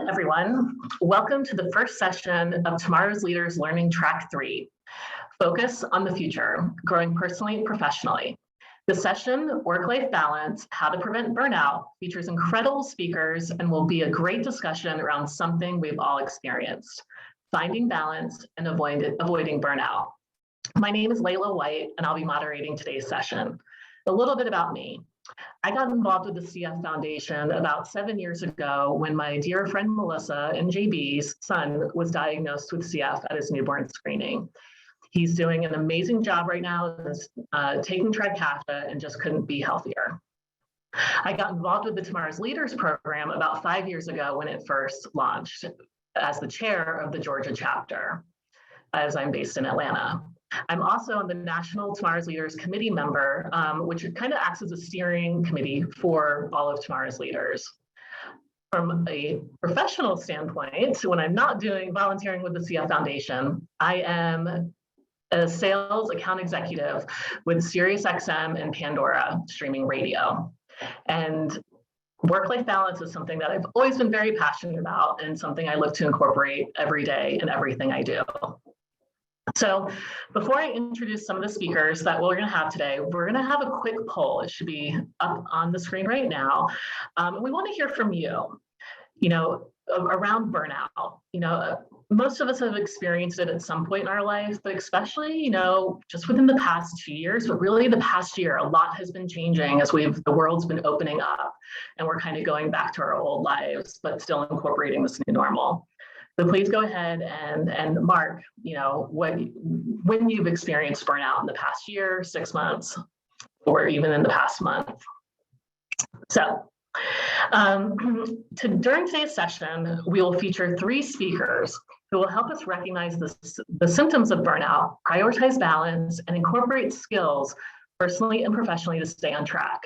everyone. Welcome to the first session of Tomorrow's Leaders Learning Track 3, Focus on the Future, Growing Personally and Professionally. The session, Work-Life Balance, How to Prevent Burnout, features incredible speakers and will be a great discussion around something we've all experienced, finding balance and avoiding burnout. My name is Layla White, and I'll be moderating today's session. A little bit about me. I got involved with the CF Foundation about 7 years ago when my dear friend Melissa and JB's son was diagnosed with CF at his newborn screening. He's doing an amazing job right now, taking Trikafta, and just couldn't be healthier. I got involved with the Tomorrow's Leaders program about 5 years ago when it first launched as the chair of the Georgia chapter, as I'm based in Atlanta. I'm also on the National Tomorrow's Leaders Committee member, which kind of acts as a steering committee for all of Tomorrow's Leaders. From a professional standpoint, when I'm not volunteering with the CF Foundation, I am a sales account executive with SiriusXM and Pandora streaming radio. And work-life balance is something that I've always been very passionate about and something I look to incorporate every day in everything I do. So before I introduce some of the speakers that we're going to have today, we're going to have a quick poll. It should be up on the screen right now. We want to hear from you, around burnout. Most of us have experienced it at some point in our life, but especially, just within the past 2 years, but really the past year, a lot has been changing as the world's been opening up and we're kind of going back to our old lives, but still incorporating this new normal. So please go ahead and mark, when you've experienced burnout in the past year, 6 months, or even in the past month. So during today's session, we will feature 3 speakers who will help us recognize the symptoms of burnout, prioritize balance, and incorporate skills personally and professionally to stay on track.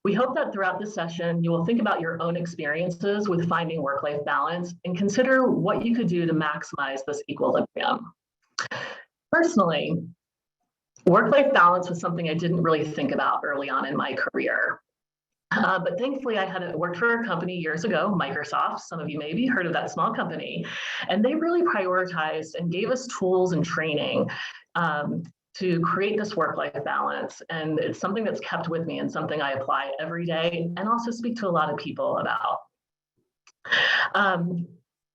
We hope that throughout this session, you will think about your own experiences with finding work-life balance and consider what you could do to maximize this equilibrium. Personally, work-life balance was something I didn't really think about early on in my career. But thankfully, I had worked for a company years ago, Microsoft. Some of you maybe heard of that small company. And they really prioritized and gave us tools and training to create this work-life balance. And it's something that's kept with me and something I apply every day and also speak to a lot of people about.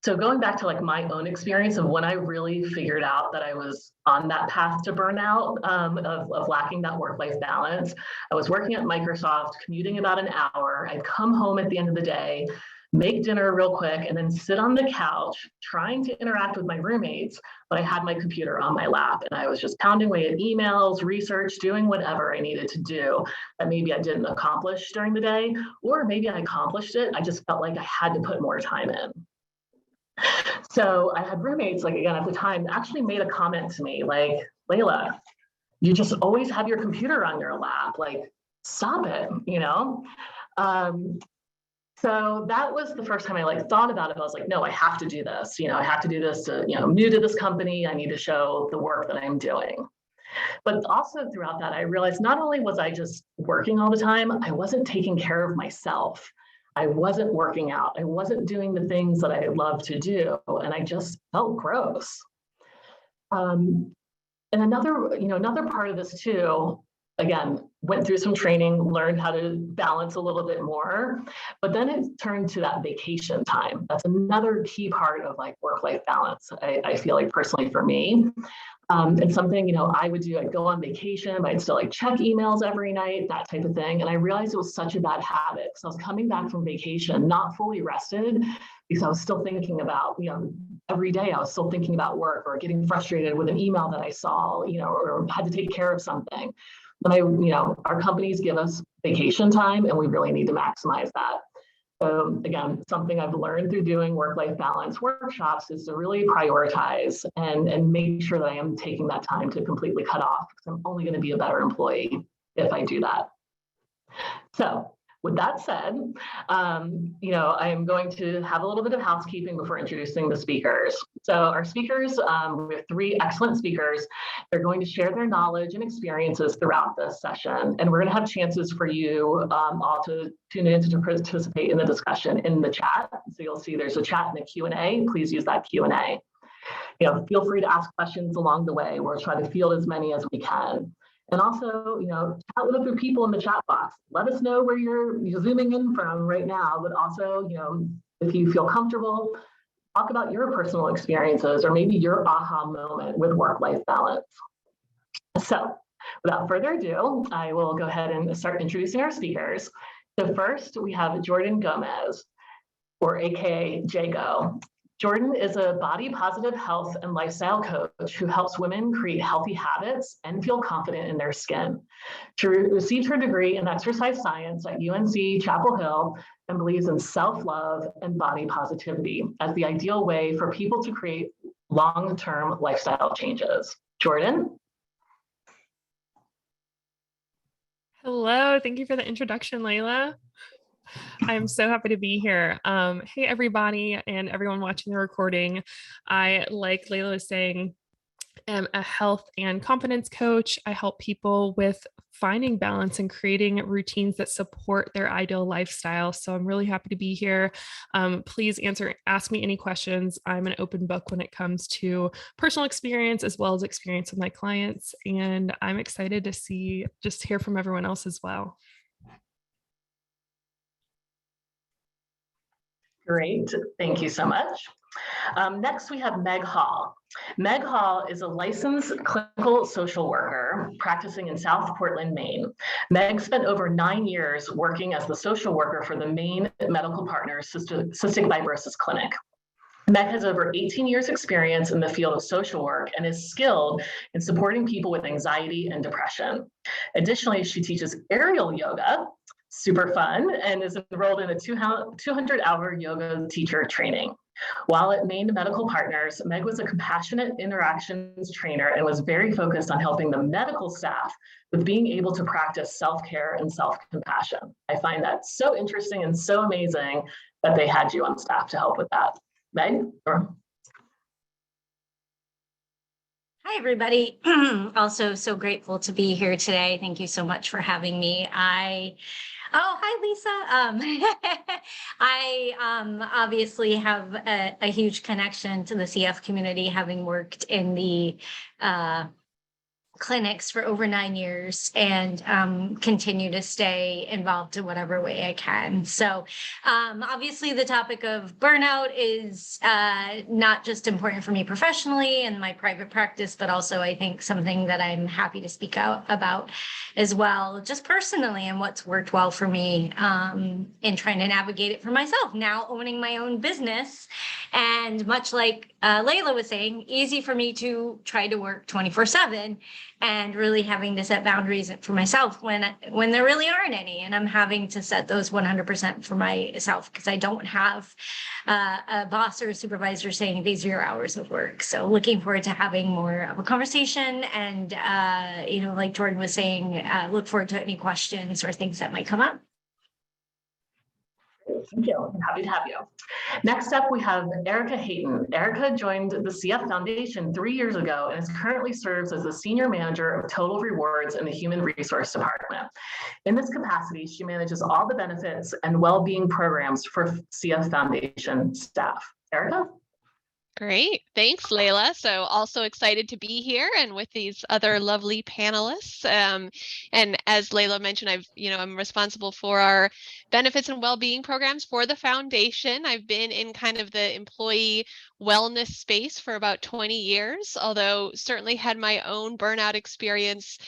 So going back to my own experience of when I really figured out that I was on that path to burnout, of lacking that work-life balance, I was working at Microsoft, commuting about an hour. I'd come home at the end of the day, make dinner real quick, and then sit on the couch trying to interact with my roommates, but I had my computer on my lap and I was just pounding away at emails, research, doing whatever I needed to do that maybe I didn't accomplish during the day, or maybe I accomplished it, I just felt like I had to put more time in. So I had roommates, again, at the time, actually made a comment to me, Layla, you just always have your computer on your lap, stop it, So that was the first time I thought about it. I was like, no, I have to do this. I have to do this to, I'm new to this company. I need to show the work that I'm doing. But also throughout that, I realized not only was I just working all the time, I wasn't taking care of myself. I wasn't working out. I wasn't doing the things that I love to do. And I just felt gross. And another part of this too, again, went through some training, learned how to balance a little bit more, but then it turned to that vacation time. That's another key part of work-life balance, I feel personally for me. And something, I would do, I'd go on vacation, but I'd still check emails every night, that type of thing. And I realized it was such a bad habit because I was coming back from vacation, not fully rested, because I was still thinking about, every day I was still thinking about work or getting frustrated with an email that I saw, or had to take care of something. But our companies give us vacation time and we really need to maximize that. So again, something I've learned through doing work-life balance workshops is to really prioritize and make sure that I am taking that time to completely cut off, because I'm only going to be a better employee if I do that. So With that said, I am going to have a little bit of housekeeping before introducing the speakers. So our speakers, we have 3 excellent speakers. They're going to share their knowledge and experiences throughout this session. And we're going to have chances for you all to tune in to participate in the discussion in the chat. So you'll see there's a chat and a Q&A. Please use that Q&A. Feel free to ask questions along the way. We'll try to field as many as we can. And also, chat with other people in the chat box. Let us know where you're zooming in from right now, but also, if you feel comfortable, talk about your personal experiences or maybe your aha moment with work-life balance. So without further ado, I will go ahead and start introducing our speakers. So first, we have Jordan Gomez, or AKA Jago. Jordan is a body positive health and lifestyle coach who helps women create healthy habits and feel confident in their skin. She received her degree in exercise science at UNC Chapel Hill and believes in self-love and body positivity as the ideal way for people to create long-term lifestyle changes. Jordan? Hello, thank you for the introduction, Layla. I'm so happy to be here. Hey, everybody and everyone watching the recording. I, like Layla was saying, am a health and confidence coach. I help people with finding balance and creating routines that support their ideal lifestyle. So I'm really happy to be here. Please ask me any questions. I'm an open book when it comes to personal experience as well as experience with my clients. And I'm excited to hear from everyone else as well. Great, thank you so much. Next, we have Meg Hall. Meg Hall is a licensed clinical social worker practicing in South Portland, Maine. Meg spent over 9 years working as the social worker for the Maine Medical Partners Cystic Fibrosis Clinic. Meg has over 18 years experience in the field of social work and is skilled in supporting people with anxiety and depression. Additionally, she teaches aerial yoga, super fun, and is enrolled in a 200-hour yoga teacher training. While at Maine Medical Partners, Meg was a compassionate interactions trainer and was very focused on helping the medical staff with being able to practice self-care and self-compassion. I find that so interesting and so amazing that they had you on staff to help with that. Meg? Or... Hi, everybody. Also so grateful to be here today. Thank you so much for having me. Oh, hi, Lisa. I obviously have a huge connection to the CF community, having worked in the clinics for over 9 years and continue to stay involved in whatever way I can. So obviously the topic of burnout is not just important for me professionally and my private practice, but also I think something that I'm happy to speak out about as well, just personally, and what's worked well for me in trying to navigate it for myself, now owning my own business. And much like Layla was saying, easy for me to try to work 24/7 and really having to set boundaries for myself when there really aren't any. And I'm having to set those 100% for myself because I don't have a boss or a supervisor saying these are your hours of work. So looking forward to having more of a conversation and, like Jordan was saying, look forward to any questions or things that might come up. Thank you. I'm happy to have you. Next up, we have Erica Hayton. Erica joined the CF Foundation 3 years ago and currently serves as the Senior Manager of Total Rewards in the Human Resource Department. In this capacity, she manages all the benefits and well-being programs for CF Foundation staff. Erica? Great. Thanks, Layla. So also excited to be here and with these other lovely panelists. And as Layla mentioned, I'm responsible for our benefits and well-being programs for the foundation. I've been in kind of the employee wellness space for about 20 years, although certainly had my own burnout experience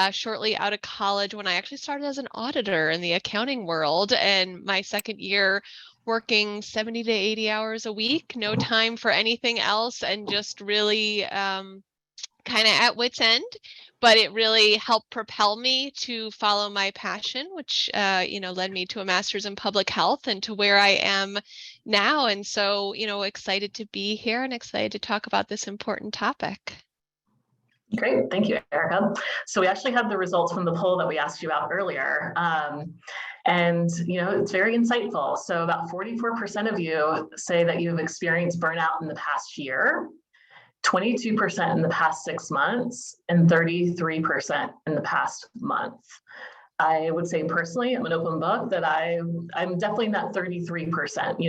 shortly out of college when I actually started as an auditor in the accounting world. And my second year working 70 to 80 hours a week, no time for anything else, and just really kind of at wit's end. But it really helped propel me to follow my passion, which led me to a master's in public health and to where I am now. And so, excited to be here and excited to talk about this important topic. Great, thank you, Erica. So we actually have the results from the poll that we asked you about earlier. And it's very insightful. So about 44% of you say that you've experienced burnout in the past year, 22% in the past 6 months, and 33% in the past month. I would say personally, I'm an open book, that I'm definitely in that 33%,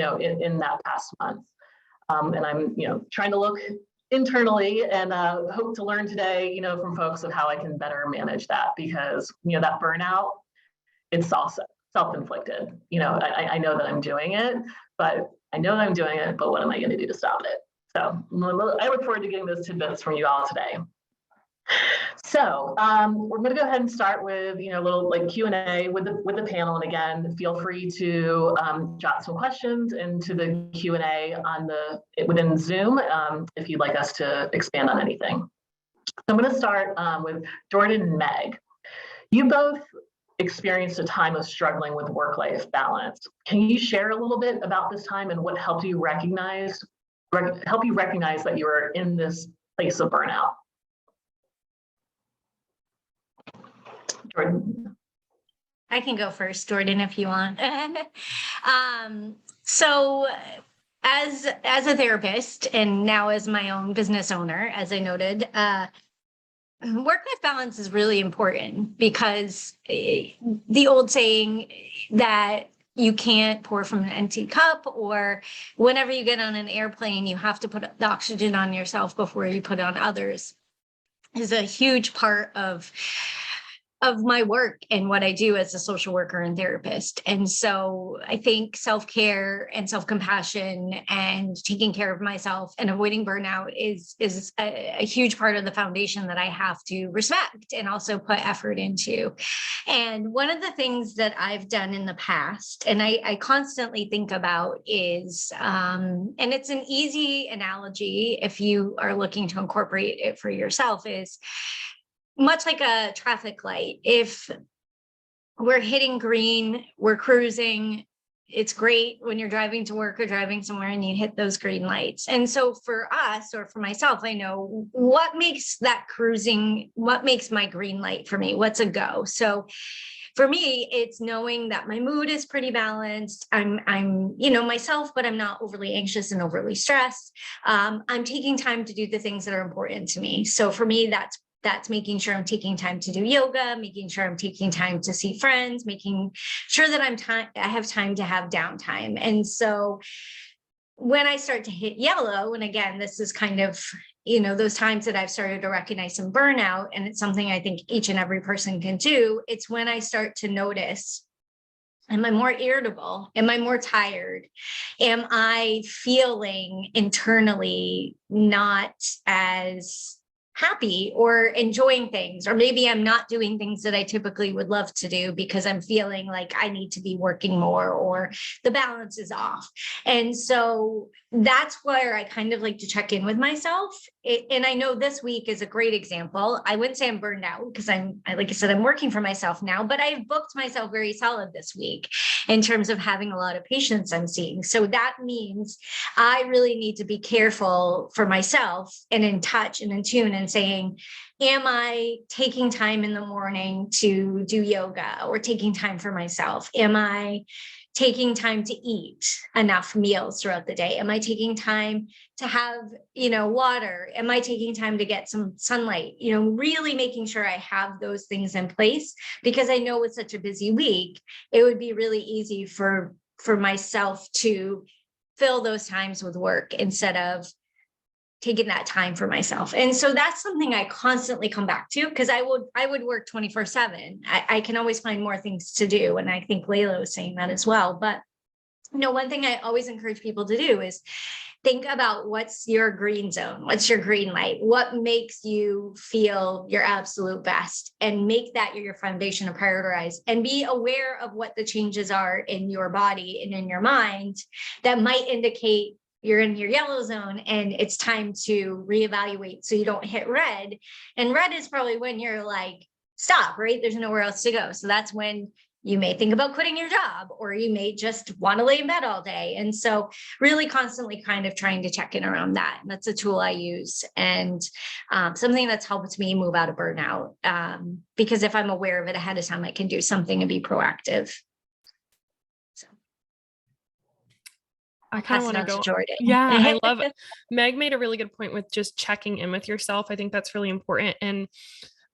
in that past month. And I'm, trying to look internally and hope to learn today, from folks of how I can better manage that, because, that burnout, it's also self-inflicted. I know that I'm doing it, but what am I going to do to stop it? So I look forward to getting those tidbits from you all today. So we're going to go ahead and start with a little Q&A with the panel, and again, feel free to jot some questions into the Q&A within Zoom if you'd like us to expand on anything. So I'm going to start with Jordan and Meg. You both experienced a time of struggling with work-life balance. Can you share a little bit about this time and what helped you recognize that you were in this place of burnout? Jordan. I can go first, Jordan, if you want. So as a therapist and now as my own business owner, as I noted, work-life balance is really important, because the old saying that you can't pour from an empty cup, or whenever you get on an airplane, you have to put the oxygen on yourself before you put it on others, is a huge part of my work and what I do as a social worker and therapist. And so I think self-care and self-compassion and taking care of myself and avoiding burnout is a huge part of the foundation that I have to respect and also put effort into. And one of the things that I've done in the past, and I constantly think about, is, and it's an easy analogy if you are looking to incorporate it for yourself, is much like a traffic light. If we're hitting green, we're cruising, it's great when you're driving to work or driving somewhere and you hit those green lights. And so for us, or for myself, I know what makes that cruising, what makes my green light for me, what's a go. So for me, it's knowing that my mood is pretty balanced. I'm myself, but I'm not overly anxious and overly stressed. I'm taking time to do the things that are important to me. So for me, that's making sure I'm taking time to do yoga, making sure I'm taking time to see friends, making sure that I have time to have downtime. And so when I start to hit yellow, and again, this is kind of, those times that I've started to recognize some burnout, and it's something I think each and every person can do, it's when I start to notice, am I more irritable? Am I more tired? Am I feeling internally not as happy or enjoying things? Or maybe I'm not doing things that I typically would love to do because I'm feeling like I need to be working more, or the balance is off. And so that's where I kind of like to check in with myself. And I know this week is a great example. I wouldn't say I'm burned out, because like I said, I'm working for myself now, but I've booked myself very solid this week in terms of having a lot of patients I'm seeing. So that means I really need to be careful for myself and in touch and in tune, and saying, am I taking time in the morning to do yoga or taking time for myself? Am I taking time to eat enough meals throughout the day? Am I taking time to have, water? Am I taking time to get some sunlight? Really making sure I have those things in place, because I know with such a busy week, it would be really easy for myself to fill those times with work instead of taking that time for myself. And so that's something I constantly come back to, because I would work 24/7. I can always find more things to do. And I think Layla was saying that as well. But one thing I always encourage people to do is think about, what's your green zone? What's your green light? What makes you feel your absolute best? And make that your foundation to prioritize, and be aware of what the changes are in your body and in your mind that might indicate you're in your yellow zone and it's time to reevaluate so you don't hit red. And red is probably when you're like, stop, right? There's nowhere else to go. So that's when you may think about quitting your job, or you may just want to lay in bed all day. And so really constantly kind of trying to check in around that. And that's a tool I use, and something that's helped me move out of burnout. Because if I'm aware of it ahead of time, I can do something and be proactive. So I kind of want to go. Jordan. Yeah, I love it. Meg made a really good point with just checking in with yourself. I think that's really important. And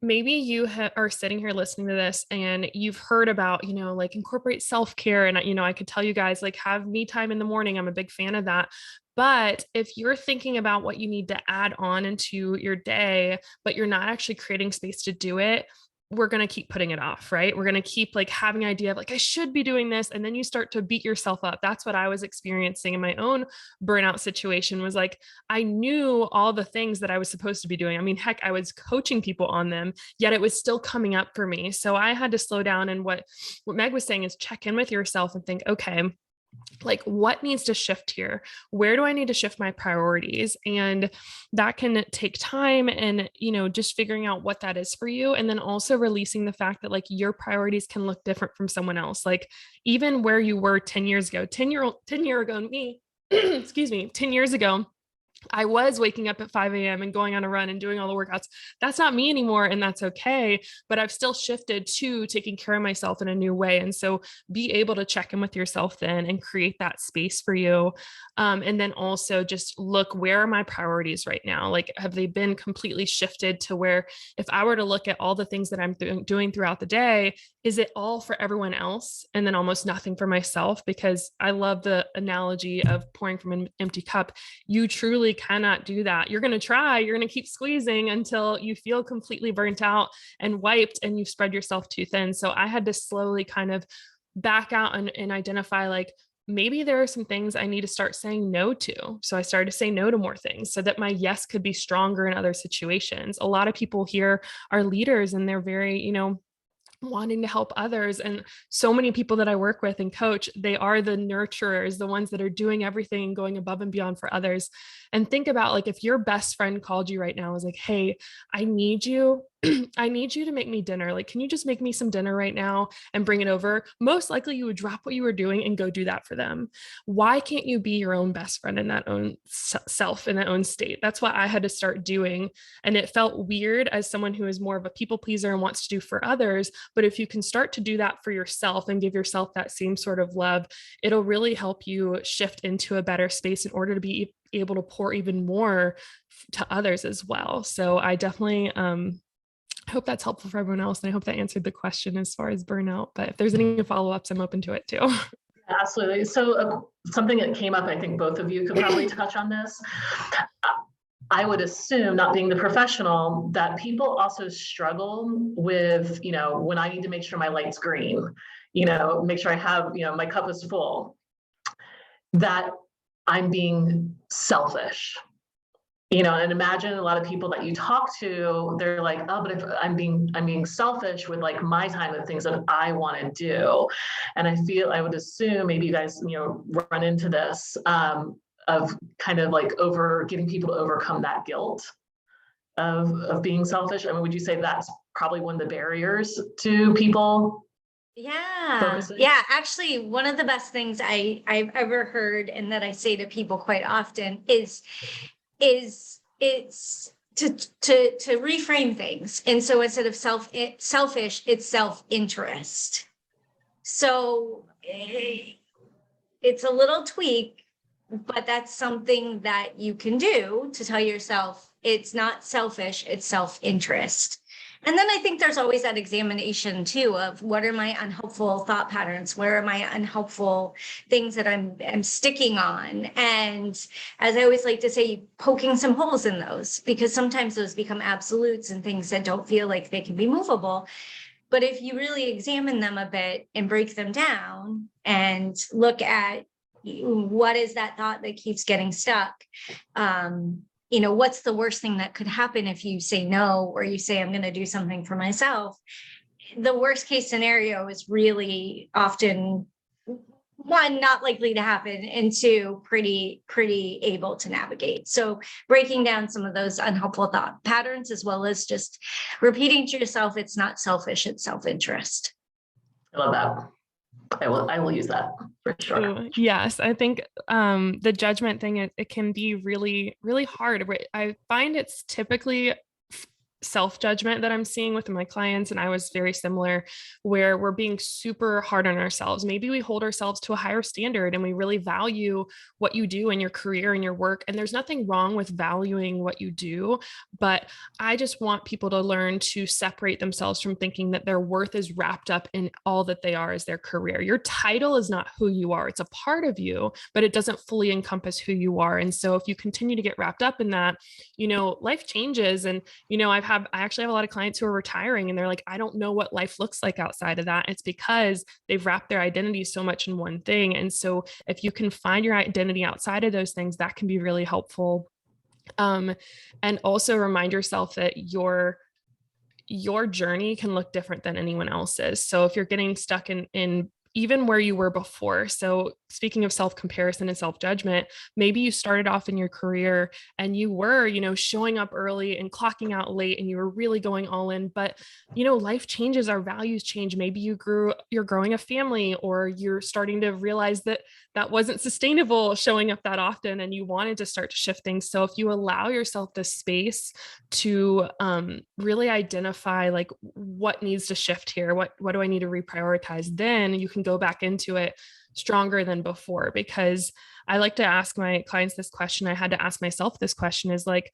maybe you are sitting here listening to this and you've heard about, like incorporate self-care. And, I could tell you guys, like, have me time in the morning. I'm a big fan of that. But if you're thinking about what you need to add on into your day, but you're not actually creating space to do it, we're going to keep putting it off, right? We're going to keep like having an idea of like, I should be doing this. And then you start to beat yourself up. That's what I was experiencing in my own burnout situation, was like, I knew all the things that I was supposed to be doing. I mean, heck, I was coaching people on them, yet it was still coming up for me. So I had to slow down. And what Meg was saying is check in with yourself and think, okay, like what needs to shift here? Where do I need to shift my priorities? And that can take time, and, just figuring out what that is for you. And then also releasing the fact that like your priorities can look different from someone else. Like even where you were 10 years ago, 10 year ago, me, excuse me, 10 years ago, I was waking up at 5 a.m. and going on a run and doing all the workouts. That's not me anymore. And that's okay. But I've still shifted to taking care of myself in a new way. And so be able to check in with yourself then and create that space for you. And then also just look, where are my priorities right now? Like, have they been completely shifted to where if I were to look at all the things that I'm doing throughout the day, is it all for everyone else and then almost nothing for myself? Because I love the analogy of pouring from an empty cup. You truly cannot do that. You're going to try, you're going to keep squeezing until you feel completely burnt out and wiped and you've spread yourself too thin. So I had to slowly kind of back out and identify like, maybe there are some things I need to start saying no to. So I started to say no to more things so that my yes could be stronger in other situations. A lot of people here are leaders and they're very, wanting to help others. And so many people that I work with and coach, they are the nurturers, the ones that are doing everything and going above and beyond for others. And think about like, if your best friend called you right now and was like, hey, I need you to make me dinner. Like, can you just make me some dinner right now and bring it over? Most likely you would drop what you were doing and go do that for them. Why can't you be your own best friend in that own self, in that own state? That's what I had to start doing. And it felt weird as someone who is more of a people pleaser and wants to do for others. But if you can start to do that for yourself and give yourself that same sort of love, it'll really help you shift into a better space in order to be able to pour even more to others as well. So I definitely, I hope that's helpful for everyone else. And I hope that answered the question as far as burnout, but if there's any follow-ups, I'm open to it too. Absolutely. So something that came up, I think both of you could probably touch on this. I would assume, not being the professional, that people also struggle with, when I need to make sure my light's green, make sure I have, my cup is full, that I'm being selfish. And imagine a lot of people that you talk to, they're like, oh, but if I'm being selfish with like my time and things that I want to do. And I would assume maybe you guys, run into this of kind of like getting people to overcome that guilt of being selfish. I mean, would you say that's probably one of the barriers to people? Focusing? Yeah. Actually, one of the best things I've ever heard and that I say to people quite often is it's to reframe things. And so instead of selfish, it's self-interest. So it's a little tweak, but that's something that you can do to tell yourself it's not selfish, it's self-interest. And then I think there's always that examination too of what are my unhelpful thought patterns? Where are my unhelpful things that I'm sticking on? And as I always like to say, poking some holes in those, because sometimes those become absolutes and things that don't feel like they can be movable. But if you really examine them a bit and break them down and look at what is that thought that keeps getting stuck, what's the worst thing that could happen if you say no, or you say, I'm going to do something for myself? The worst case scenario is really often, one, not likely to happen, and two, pretty able to navigate. So breaking down some of those unhelpful thought patterns, as well as just repeating to yourself, it's not selfish, it's self-interest. I love that. I will use that for sure. Ooh, yes, I think the judgment thing, it can be really, really hard. I find it's typically self-judgment that I'm seeing with my clients, and I was very similar, where we're being super hard on ourselves. Maybe we hold ourselves to a higher standard and we really value what you do in your career and your work. And there's nothing wrong with valuing what you do, but I just want people to learn to separate themselves from thinking that their worth is wrapped up in all that they are as their career. Your title is not who you are. It's a part of you, but it doesn't fully encompass who you are. And so if you continue to get wrapped up in that, life changes. And, I actually have a lot of clients who are retiring and they're like, I don't know what life looks like outside of that. It's because they've wrapped their identity so much in one thing. And so if you can find your identity outside of those things, that can be really helpful. And also remind yourself that your journey can look different than anyone else's. So if you're getting stuck in even where you were before. So speaking of self-comparison and self-judgment, maybe you started off in your career and you were, showing up early and clocking out late and you were really going all in, but, life changes, our values change. Maybe you're growing a family, or you're starting to realize that that wasn't sustainable showing up that often and you wanted to start to shift things. So if you allow yourself the space to really identify like what needs to shift here, what do I need to reprioritize, then you can go back into it stronger than before. Because I like to ask my clients this question. I had to ask myself this question, is like,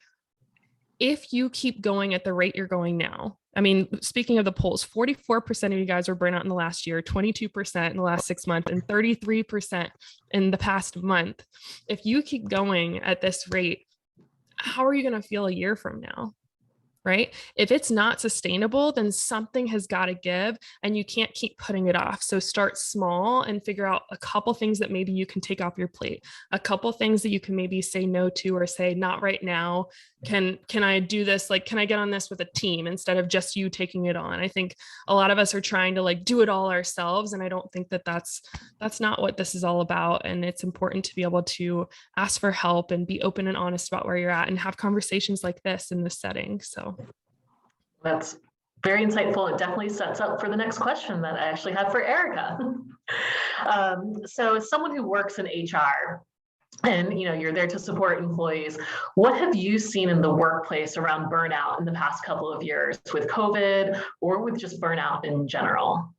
if you keep going at the rate you're going now, I mean, speaking of the polls, 44% of you guys were burnout in the last year, 22% in the last 6 months, and 33% in the past month. If you keep going at this rate, how are you going to feel a year from now? Right? If it's not sustainable, then something has got to give and you can't keep putting it off. So start small and figure out a couple things that maybe you can take off your plate, a couple things that you can maybe say no to, or say, not right now. Can I do this? Like, can I get on this with a team instead of just you taking it on? I think a lot of us are trying to like do it all ourselves. And I don't think that that's not what this is all about. And it's important to be able to ask for help and be open and honest about where you're at and have conversations like this in this setting. So that's very insightful. It definitely sets up for the next question that I actually have for Erica. So as someone who works in HR, and you're there to support employees, what have you seen in the workplace around burnout in the past couple of years with COVID or with just burnout in general?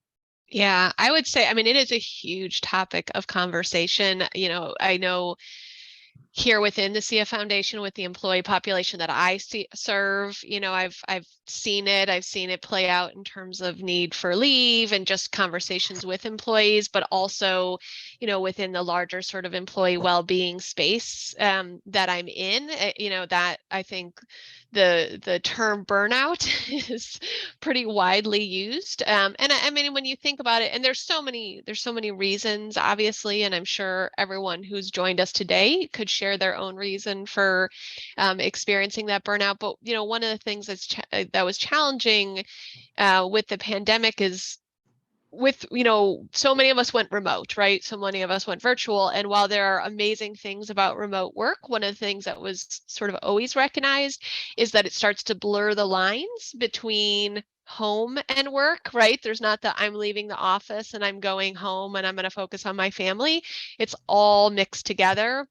Yeah, I would say, I mean, it is a huge topic of conversation. I know here within the CF Foundation, with the employee population that I serve, I've seen it. I've seen it play out in terms of need for leave and just conversations with employees, but also, within the larger sort of employee well-being space that I'm in. That I think the term burnout is pretty widely used. And I mean, when you think about it, and there's so many reasons, obviously, and I'm sure everyone who's joined us today could share their own reason for experiencing that burnout. But one of the things that was challenging with the pandemic is with, so many of us went remote, right? So many of us went virtual. And while there are amazing things about remote work, one of the things that was sort of always recognized is that it starts to blur the lines between home and work, right? There's not that I'm leaving the office and I'm going home and I'm going to focus on my family. It's all mixed together.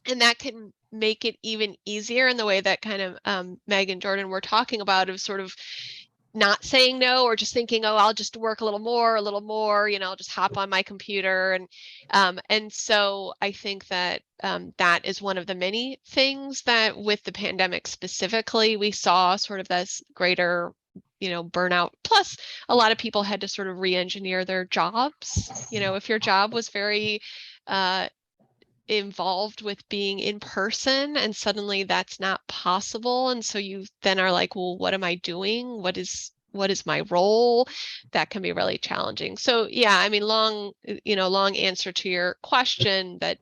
And that can make it even easier in the way that kind of Meg and Jordan were talking about, of sort of not saying no, or just thinking, oh, I'll just work a little more, I'll just hop on my computer. And so I think that that is one of the many things that with the pandemic specifically, we saw sort of this greater burnout. Plus, a lot of people had to sort of re-engineer their jobs. If your job was very involved with being in person and suddenly that's not possible, and so you then are like, well, what am I doing? What is my role? That can be really challenging. So yeah, I mean, long answer to your question, that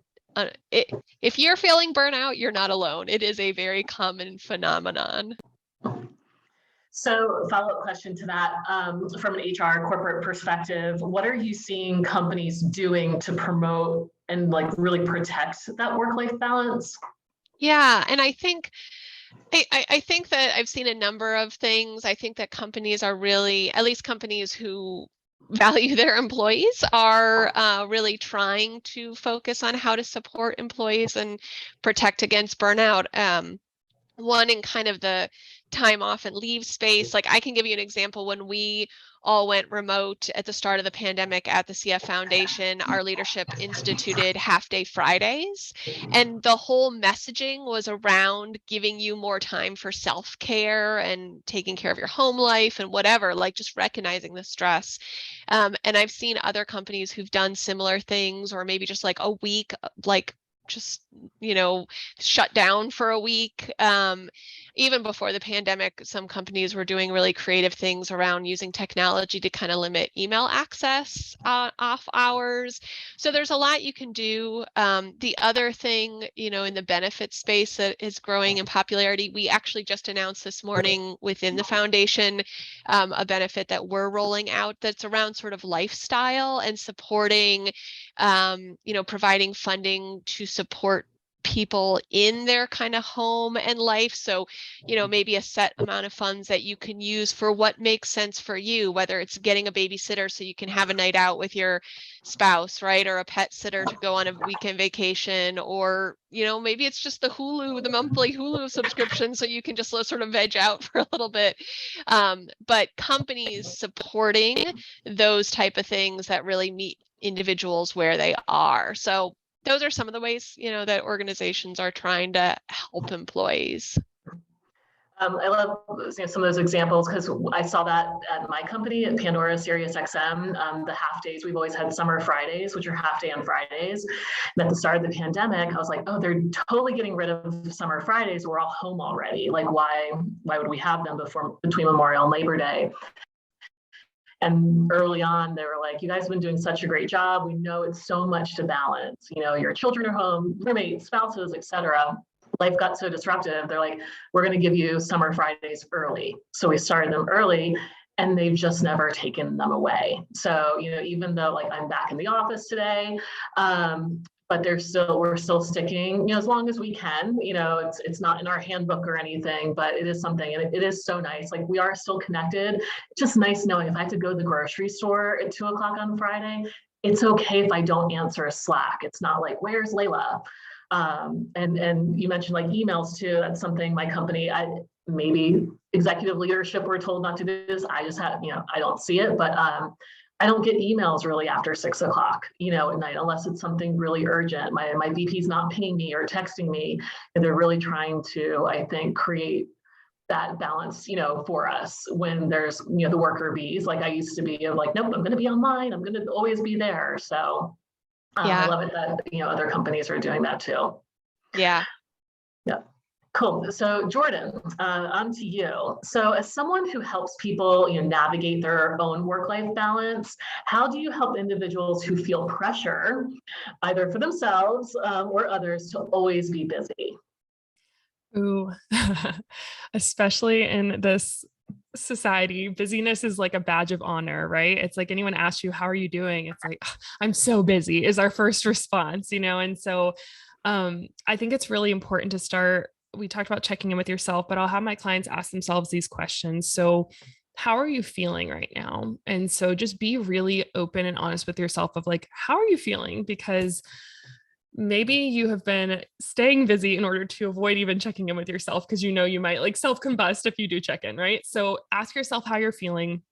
if you're feeling burnout, you're not alone. It is a very common phenomenon. So follow-up question to that, from an HR corporate perspective, what are you seeing companies doing to promote and like really protect that work-life balance? Yeah, and I think that I've seen a number of things. I think that companies are really, at least companies who value their employees are really trying to focus on how to support employees and protect against burnout. One in kind of the time off and leave space. Like I can give you an example. When we all went remote at the start of the pandemic at the CF Foundation, our leadership instituted half-day Fridays. And the whole messaging was around giving you more time for self-care and taking care of your home life and whatever, like just recognizing the stress. And I've seen other companies who've done similar things, or maybe just like a week, like just, shut down for a week. Even before the pandemic, some companies were doing really creative things around using technology to kind of limit email access off hours. So there's a lot you can do. The other thing, in the benefit space that is growing in popularity, we actually just announced this morning within the foundation a benefit that we're rolling out that's around sort of lifestyle and supporting, providing funding to support people in their kind of home and life. So, maybe a set amount of funds that you can use for what makes sense for you, whether it's getting a babysitter so you can have a night out with your spouse, right? Or a pet sitter to go on a weekend vacation, or, maybe it's just the monthly Hulu subscription so you can just sort of veg out for a little bit. But companies supporting those type of things that really meet individuals where they are. So those are some of the ways, that organizations are trying to help employees. I love some of those examples because I saw that at my company at Pandora Sirius XM. The half days, we've always had summer Fridays, which are half day on Fridays. And at the start of the pandemic, I was like, oh, they're totally getting rid of summer Fridays. We're all home already. Like, why would we have them between Memorial and Labor Day? And early on, they were like, you guys have been doing such a great job. We know it's so much to balance. Your children are home, roommates, spouses, etc. Life got so disruptive. They're like, we're going to give you summer Fridays early. So we started them early, and they've just never taken them away. So, even though like I'm back in the office today, but we're still sticking, as long as we can. It's not in our handbook or anything, but it is something, and it is so nice. Like, we are still connected. It's just nice knowing if I have to go to the grocery store at 2:00 on Friday, it's okay if I don't answer a Slack. It's not like, where's Layla? And you mentioned like emails too. That's something my company, maybe executive leadership were told not to do this. I just have, I don't see it, but I don't get emails really after 6:00, at night, unless it's something really urgent. My VP's not pinging me or texting me, and they're really trying to, I think, create that balance, for us when there's, the worker bees, like I used to be, of like, nope, I'm going to be online. I'm going to always be there. So I love it that, other companies are doing that too. Yeah. Yeah. Cool. So Jordan, on to you. So as someone who helps people, navigate their own work-life balance, how do you help individuals who feel pressure, either for themselves or others, to always be busy? Ooh, especially in this society, busyness is like a badge of honor, right? It's like anyone asks you, how are you doing? It's like, I'm so busy is our first response, And so I think it's really important to start. We talked about checking in with yourself, but I'll have my clients ask themselves these questions. So how are you feeling right now? And so just be really open and honest with yourself of like, how are you feeling? Because maybe you have been staying busy in order to avoid even checking in with yourself because you might like self-combust if you do check in, right? So ask yourself how you're feeling.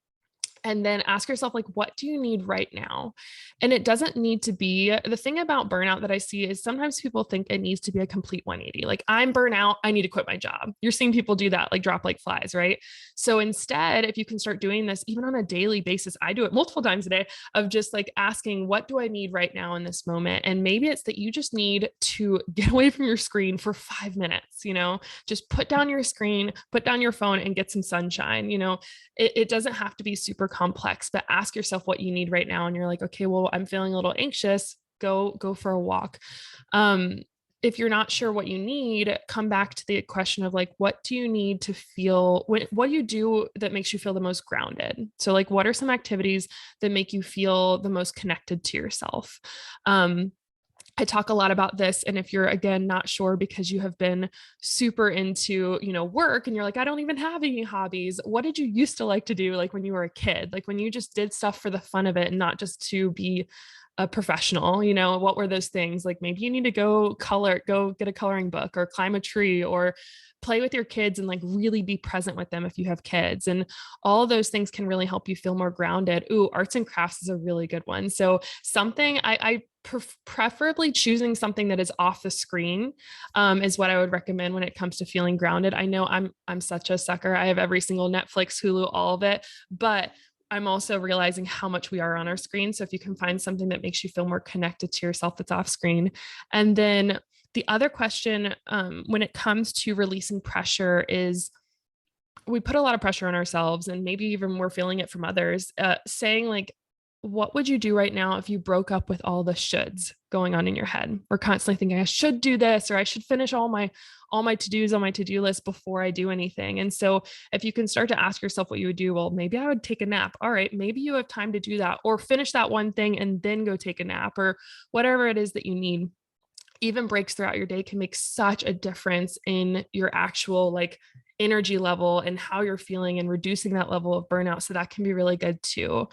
And then ask yourself, like, what do you need right now? And it doesn't need to be, the thing about burnout that I see is sometimes people think it needs to be a complete 180. Like, I'm burnout, I need to quit my job. You're seeing people do that, like drop like flies, right? So instead, if you can start doing this, even on a daily basis, I do it multiple times a day, of just like asking, what do I need right now in this moment? And maybe it's that you just need to get away from your screen for 5 minutes, just put down your screen, put down your phone and get some sunshine. It doesn't have to be super complex, but ask yourself what you need right now. And you're like, okay, well, I'm feeling a little anxious. Go for a walk. If you're not sure what you need, come back to the question of like, what do you need to feel, what do you do that makes you feel the most grounded? So like, what are some activities that make you feel the most connected to yourself? I talk a lot about this. And if you're, again, not sure because you have been super into, work and you're like, I don't even have any hobbies. What did you used to like to do? Like when you were a kid, like when you just did stuff for the fun of it and not just to be a professional, what were those things? Like maybe you need to go get a coloring book or climb a tree or play with your kids and like really be present with them if you have kids. And all of those things can really help you feel more grounded. Ooh, arts and crafts is a really good one. So something I preferably choosing something that is off the screen is what I would recommend when it comes to feeling grounded. I know I'm such a sucker. I have every single Netflix, Hulu, all of it, but I'm also realizing how much we are on our screen. So if you can find something that makes you feel more connected to yourself that's off screen. And then the other question when it comes to releasing pressure is we put a lot of pressure on ourselves and maybe even we're feeling it from others, saying like, what would you do right now if you broke up with all the shoulds going on in your head? We're constantly thinking I should do this, or I should finish all my to-dos on my to-do list before I do anything. And so if you can start to ask yourself what you would do, well, maybe I would take a nap. All right, maybe you have time to do that, or finish that one thing and then go take a nap, or whatever it is that you need. Even breaks throughout your day can make such a difference in your actual like energy level and how you're feeling and reducing that level of burnout. So that can be really good too.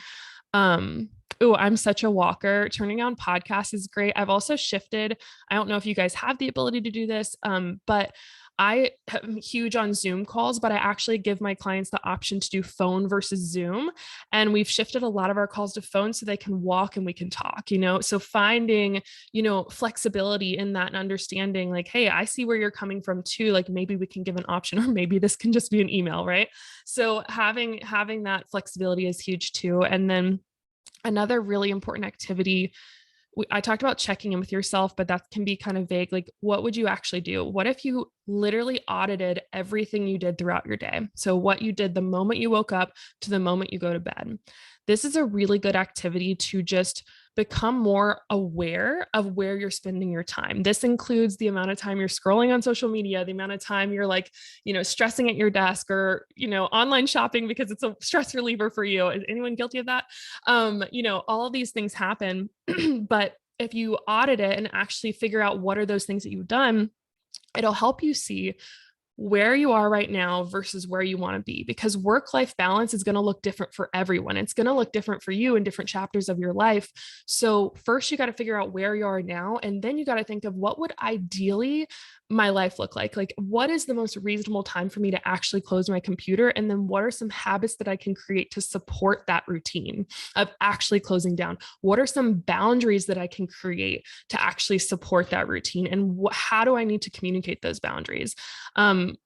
I'm such a walker. Turning on podcasts is great. I've also shifted. I don't know if you guys have the ability to do this, but I am huge on Zoom calls, but I actually give my clients the option to do phone versus Zoom. And we've shifted a lot of our calls to phone so they can walk and we can talk, so finding, flexibility in that and understanding like, hey, I see where you're coming from too. Like maybe we can give an option, or maybe this can just be an email, right? So having that flexibility is huge too. And then another really important activity, I talked about checking in with yourself, but that can be kind of vague. Like, what would you actually do? What if you literally audited everything you did throughout your day? So what you did the moment you woke up to the moment you go to bed. This is a really good activity to just become more aware of where you're spending your time. This includes the amount of time you're scrolling on social media, the amount of time you're like, stressing at your desk, or, online shopping because it's a stress reliever for you. Is anyone guilty of that? All of these things happen, but if you audit it and actually figure out what are those things that you've done, it'll help you see where you are right now versus where you want to be, because work-life balance is going to look different for everyone. It's going to look different for you in different chapters of your life. So first you got to figure out where you are now. And then you got to think of what would ideally my life look like? Like, what is the most reasonable time for me to actually close my computer? And then what are some habits that I can create to support that routine of actually closing down? What are some boundaries that I can create to actually support that routine? And how do I need to communicate those boundaries?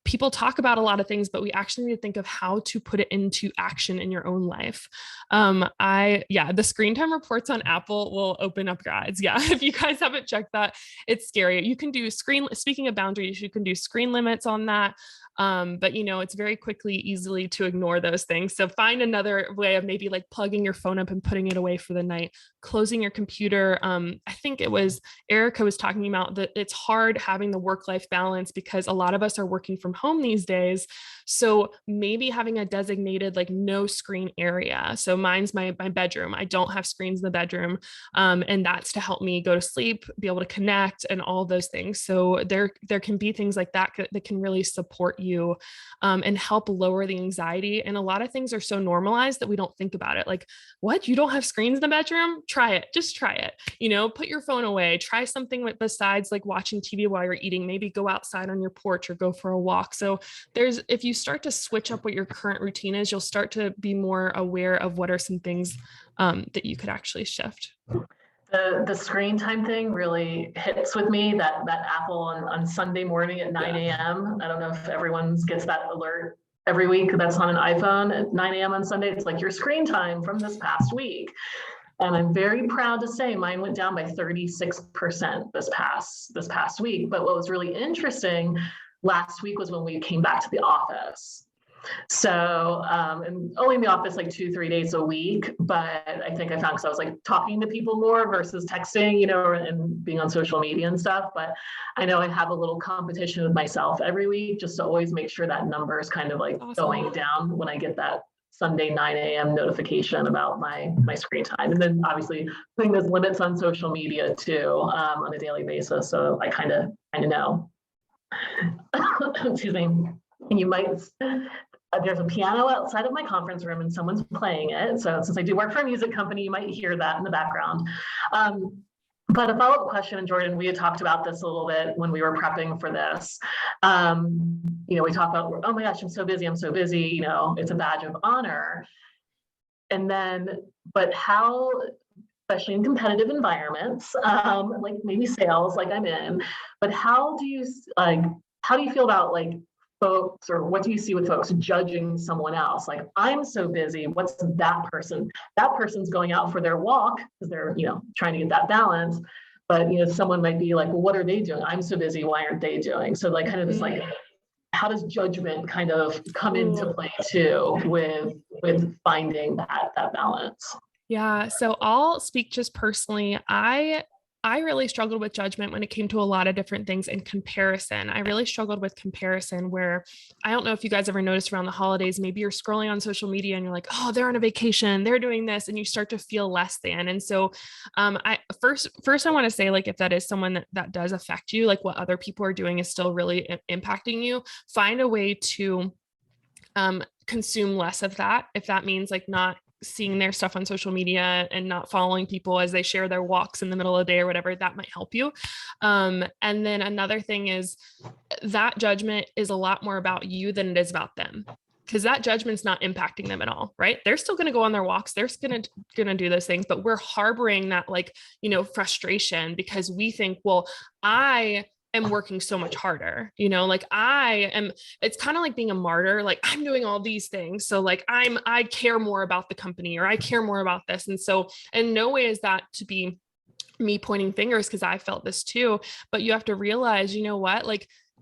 People talk about a lot of things, but we actually need to think of how to put it into action in your own life. The screen time reports on Apple will open up your eyes. Yeah. If you guys haven't checked that, it's scary. You can do speaking of boundaries, you can do screen limits on that. But it's very easily to ignore those things. So find another way of maybe like plugging your phone up and putting it away for the night, closing your computer. I think it was Erica was talking about that it's hard having the work-life balance because a lot of us are working from home these days. So maybe having a designated like no screen area. So mine's my bedroom. I don't have screens in the bedroom. And that's to help me go to sleep, be able to connect and all those things. So there can be things like that that can really support you and help lower the anxiety. And a lot of things are so normalized that we don't think about it. Like, what? You don't have screens in the bedroom? Try it. Just try it. Put your phone away. Try something besides like watching TV while you're eating. Maybe go outside on your porch or go for a walk. So if you start to switch up what your current routine is, you'll start to be more aware of what are some things that you could actually shift. The screen time thing really hits with me, that Apple on Sunday morning at 9 a.m. I don't know if everyone gets that alert every week that's on an iPhone at 9 a.m. on Sunday. It's like your screen time from this past week. And I'm very proud to say mine went down by 36% this past week. But what was really interesting last week was when we came back to the office. So, and only in the office like 2-3 days a week, but I think I found, because I was like talking to people more versus texting, and being on social media and stuff. But I know I have a little competition with myself every week just to always make sure that number is kind of like going down when I get that Sunday 9 a.m. notification about my screen time. And then obviously putting those limits on social media too, on a daily basis. So I kind of know. Excuse me. And you might, there's a piano outside of my conference room and someone's playing it. So since I do work for a music company, you might hear that in the background. But a follow-up question, and Jordan, we had talked about this a little bit when we were prepping for this. We talk about, oh my gosh, I'm so busy, it's a badge of honor. And then, but how, especially in competitive environments, like maybe sales, like I'm in, but how do you feel about folks, or what do you see with folks judging someone else? Like, I'm so busy, what's that person? That person's going out for their walk because they're, trying to get that balance. But, someone might be like, well, what are they doing? I'm so busy, why aren't they doing? So kind of this how does judgment kind of come into play too with finding that balance? Yeah. So I'll speak just personally. I really struggled with judgment when it came to a lot of different things, in comparison. I really struggled with comparison, where I don't know if you guys ever noticed around the holidays, maybe you're scrolling on social media and you're like, oh, they're on a vacation, they're doing this, and you start to feel less than. And so I want to say, if that is someone that does affect you, what other people are doing is still really impacting you, find a way to consume less of that. If that means not seeing their stuff on social media and not following people as they share their walks in the middle of the day or whatever, that might help you. And then another thing is that judgment is a lot more about you than it is about them, because that judgment's not impacting them at all, right? They're still going to go on their walks. They're going to do those things, but we're harboring that frustration because we think, well, I am working so much harder, it's kind of like being a martyr. I'm doing all these things. So I care more about the company, or I care more about this. And so in no way is that to be me pointing fingers, because I felt this too, but you have to realize,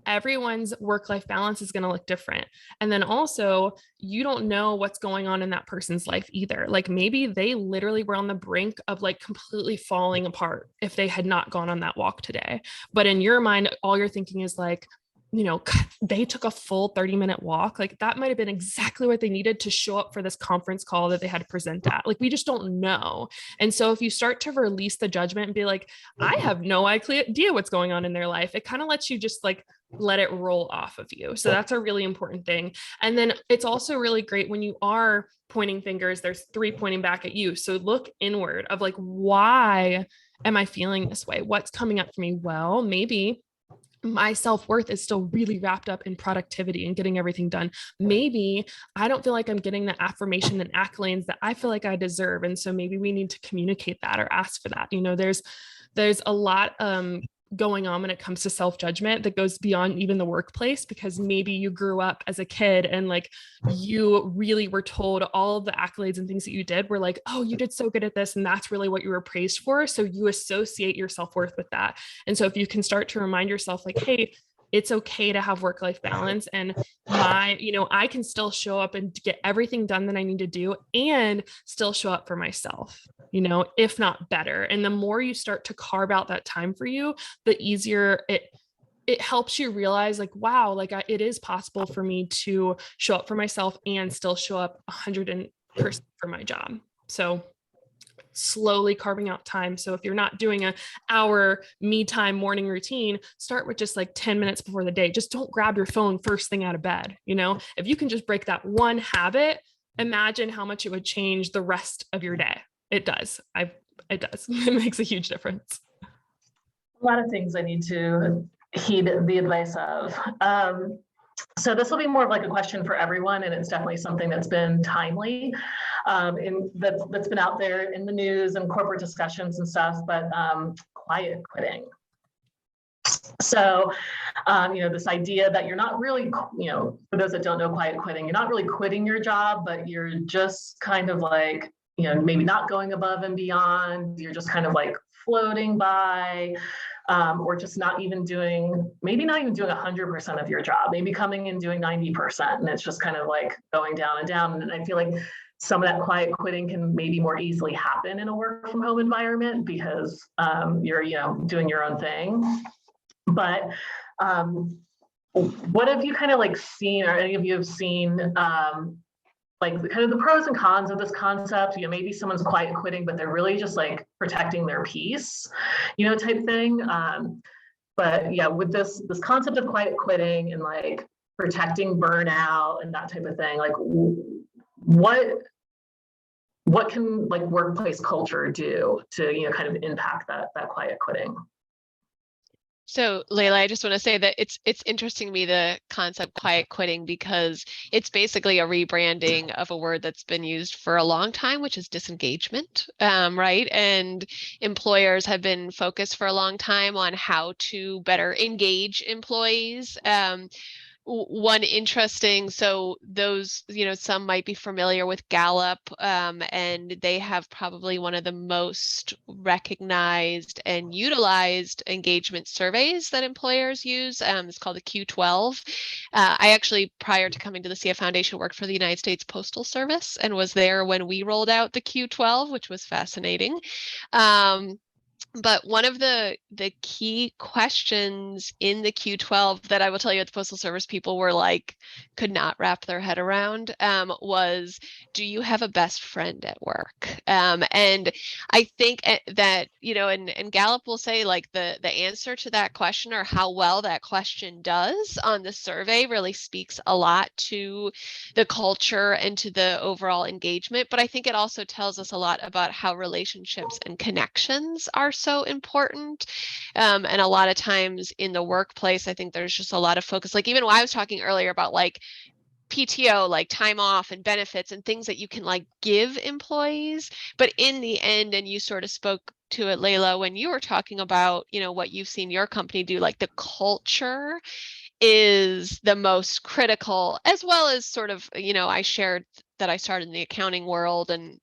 everyone's work-life balance is going to look different. And then also, you don't know what's going on in that person's life either. Maybe they literally were on the brink of completely falling apart if they had not gone on that walk today. But in your mind, all you're thinking is they took a full 30-minute walk. That might've been exactly what they needed to show up for this conference call that they had to present at. We just don't know. And so if you start to release the judgment and be like, I have no idea what's going on in their life, it kind of lets you just let it roll off of you. So that's a really important thing. And then it's also really great when you are pointing fingers, there's 3 pointing back at you. So look inward of why am I feeling this way? What's coming up for me? Well, maybe my self-worth is still really wrapped up in productivity and getting everything done. Maybe I don't feel like I'm getting the affirmation and accolades that I feel like I deserve. And so maybe we need to communicate that or ask for that. There's a lot going on when it comes to self-judgment that goes beyond even the workplace, because maybe you grew up as a kid and you really were told all of the accolades and things that you did were oh, you did so good at this, and that's really what you were praised for. So you associate your self-worth with that. And so if you can start to remind yourself hey, it's okay to have work-life balance, and I can still show up and get everything done that I need to do and still show up for myself, if not better. And the more you start to carve out that time for you, the easier it helps you realize wow, it is possible for me to show up for myself and still show up 100% for my job. So slowly carving out time. So if you're not doing an hour me time morning routine, start with just 10 minutes before the day. Just don't grab your phone first thing out of bed. If you can just break that one habit, imagine how much it would change the rest of your day. It does. It does. It makes a huge difference. A lot of things I need to heed the advice of. So this will be more of a question for everyone, and it's definitely something that's been timely, that's been out there in the news and corporate discussions and stuff, but quiet quitting. So, this idea that you're not really, for those that don't know quiet quitting, you're not really quitting your job, but you're just kind of maybe not going above and beyond. You're just kind of floating by, or just not even doing 100% of your job, maybe coming and doing 90%. And it's just kind of going down and down. And I feel like some of that quiet quitting can maybe more easily happen in a work from home environment because you're, doing your own thing. But what have you kind of seen, or any of you have seen like kind of the pros and cons of this concept. You know, maybe someone's quiet quitting, but they're really just like protecting their peace, you know, type thing. But yeah, with this concept of quiet quitting and like protecting burnout and that type of thing, like what can like workplace culture do to, you know, kind of impact that quiet quitting? So Layla, I just want to say that it's interesting to me, the concept quiet quitting, because it's basically a rebranding of a word that's been used for a long time, which is disengagement, right? And employers have been focused for a long time on how to better engage employees. One interesting, so those, you know, some might be familiar with Gallup, and they have probably one of the most recognized and utilized engagement surveys that employers use. It's called the Q12. I actually, prior to coming to the CF Foundation, worked for the United States Postal Service and was there when we rolled out the Q12, which was fascinating. But one of the key questions in the Q12 that I will tell you, the Postal Service people were like, could not wrap their head around, was, do you have a best friend at work? And I think that, you know, and Gallup will say like the answer to that question, or how well that question does on the survey, really speaks a lot to the culture and to the overall engagement. But I think it also tells us a lot about how relationships and connections are so important. And a lot of times in the workplace, I think there's just a lot of focus, like even when I was talking earlier about like PTO, like time off and benefits and things that you can like give employees. But in the end, and you sort of spoke to it, Layla, when you were talking about, you know, what you've seen your company do, like the culture is the most critical, as well as sort of, you know, I shared that I started in the accounting world and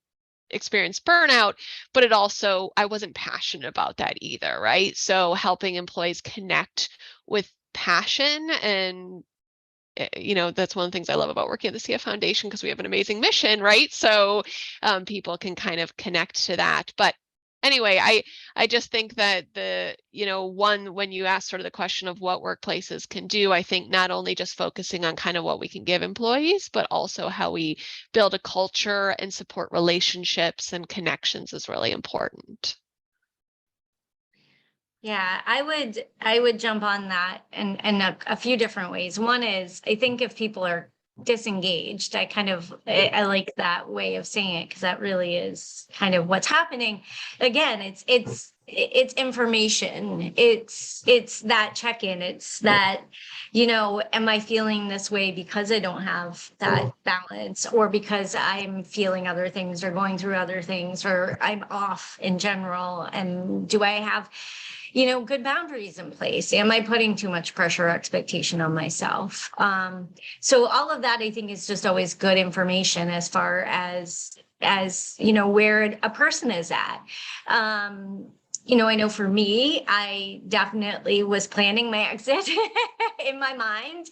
experienced burnout, but it also, I wasn't passionate about that either, right? So helping employees connect with passion, and you know, that's one of the things I love about working at the CF Foundation, because we have an amazing mission, right? So people can kind of connect to that. But anyway, I just think that you know, when you ask sort of the question of what workplaces can do, I think not only just focusing on kind of what we can give employees, but also how we build a culture and support relationships and connections is really important. Yeah, I would jump on that in a few different ways. One is, I think if people are disengaged, I like that way of saying it, because that really is kind of what's happening. Again, it's information. It's that check-in. It's that, you know, am I feeling this way because I don't have that balance, or because I'm feeling other things or going through other things, or I'm off in general? And do I have, you know, good boundaries in place? Am I putting too much pressure or expectation on myself? So all of that, I think, is just always good information as far as, you know, where a person is at. You know, I know for me, I definitely was planning my exit in my mind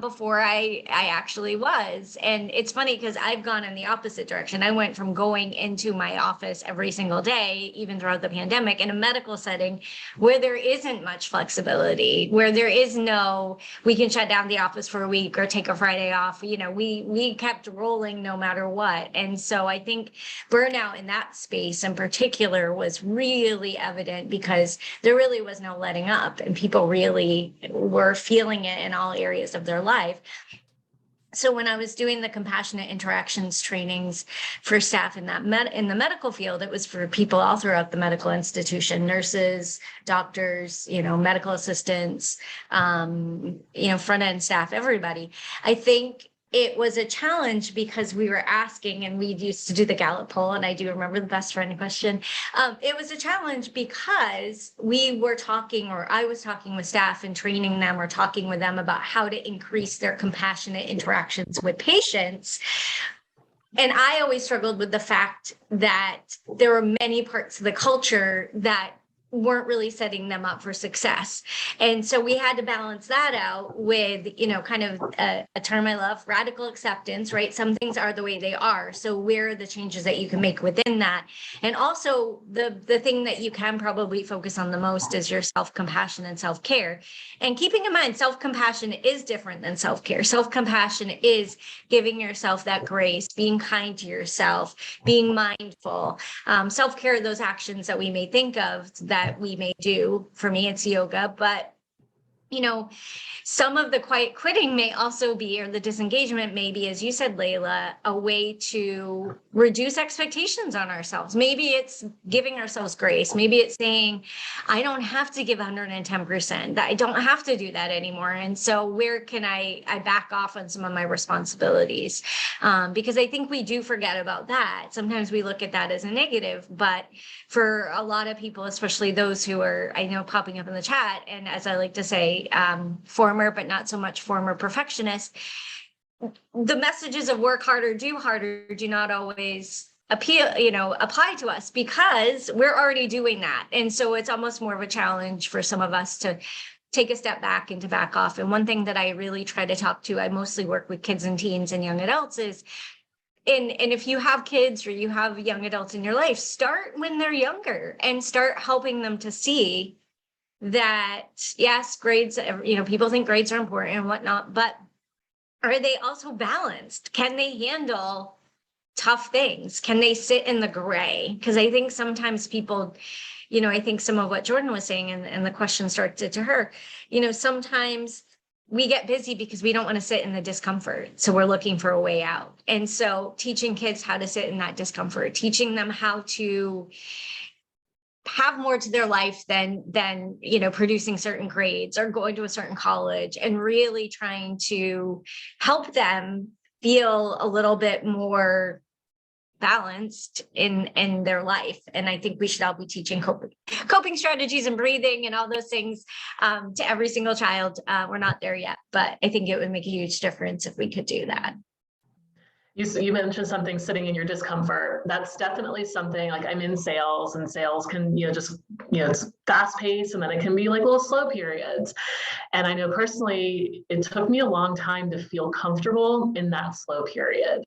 before I actually was. And it's funny because I've gone in the opposite direction. I went from going into my office every single day, even throughout the pandemic, in a medical setting where there isn't much flexibility, where there is no, we can shut down the office for a week or take a Friday off. You know, we kept rolling no matter what. And so I think burnout in that space in particular was really evident, because there really was no letting up, and people really were feeling it in all areas of their life. So when I was doing the compassionate interactions trainings for staff in in the medical field, it was for people all throughout the medical institution: nurses, doctors, you know, medical assistants, you know, front end staff, everybody. I think it was a challenge because we were asking, and we used to do the Gallup poll, and I do remember the best friend question. It was a challenge because we were talking, or I was talking with staff and training them, or talking with them about how to increase their compassionate interactions with patients. And I always struggled with the fact that there were many parts of the culture that weren't really setting them up for success. And so we had to balance that out with, kind of a term I love, radical acceptance, right? Some things are the way they are. So where are the changes that you can make within that? And also the thing that you can probably focus on the most is your self-compassion and self-care. And keeping in mind, self-compassion is different than self-care. Self-compassion is giving yourself that grace, being kind to yourself, being mindful. Self-care are those actions that we may think of that we may do. For me, it's yoga, but some of the quiet quitting may also be, or the disengagement may be, as you said, Layla, a way to reduce expectations on ourselves. Maybe it's giving ourselves grace. Maybe it's saying, I don't have to give 110%, that I don't have to do that anymore. And so where can I back off on some of my responsibilities? Because I think we do forget about that. Sometimes we look at that as a negative, but for a lot of people, especially those who are, I know, popping up in the chat, and as I like to say, former, but not so much former perfectionists, the messages of work harder, do not always apply to us because we're already doing that. And so it's almost more of a challenge for some of us to take a step back and to back off. And one thing that I really try to talk to, I mostly work with kids and teens and young adults, is and if you have kids or you have young adults in your life, start when they're younger and start helping them to see that, yes, grades, people think grades are important and whatnot, but are they also balanced? Can they handle tough things? Can they sit in the gray? Because I think sometimes people, I think some of what Jordan was saying and the question started to her, sometimes we get busy because we don't want to sit in the discomfort. So we're looking for a way out. And so teaching kids how to sit in that discomfort, teaching them how to have more to their life than producing certain grades or going to a certain college, and really trying to help them feel a little bit more balanced in their life. And I think we should all be teaching coping strategies and breathing and all those things to every single child. We're not there yet, but I think it would make a huge difference if we could do that. You mentioned something, sitting in your discomfort. That's definitely something, like, I'm in sales, and sales can, it's fast paced, and then it can be like little slow periods. And I know personally, it took me a long time to feel comfortable in that slow period.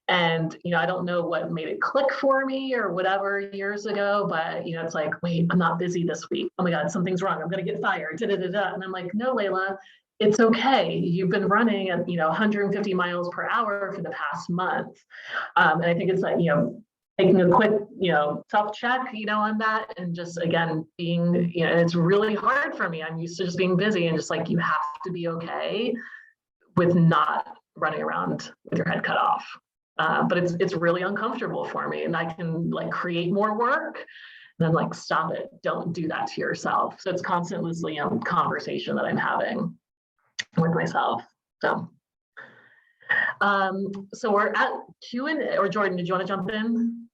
And, I don't know what made it click for me or whatever years ago, but, it's like, wait, I'm not busy this week. Oh my God, something's wrong. I'm going to get fired. And I'm like, no, Layla, it's okay. You've been running at, 150 miles per hour for the past month. And I think it's like, taking a quick, self-check, on that, and just, again, being, it's really hard for me. I'm used to just being busy, and just like, you have to be okay with not running around with your head cut off. But it's really uncomfortable for me, and I can create more work, and then stop it. Don't do that to yourself. So it's constantly conversation that I'm having with myself. So we're at Q&A, or Jordan, did you want to jump in?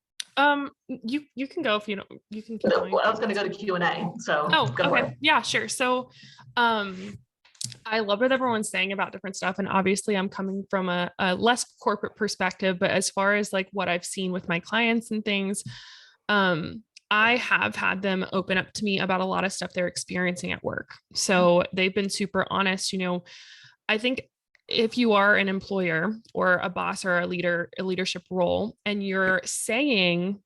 You can go if you don't. You can keep going. I was going to go to Q&A. So okay, yeah, sure. So, I love what everyone's saying about different stuff, and obviously, I'm coming from a less corporate perspective. But as far as what I've seen with my clients and things, I have had them open up to me about a lot of stuff they're experiencing at work. So they've been super honest. I think if you are an employer or a boss or a leader, a leadership role, and you're saying,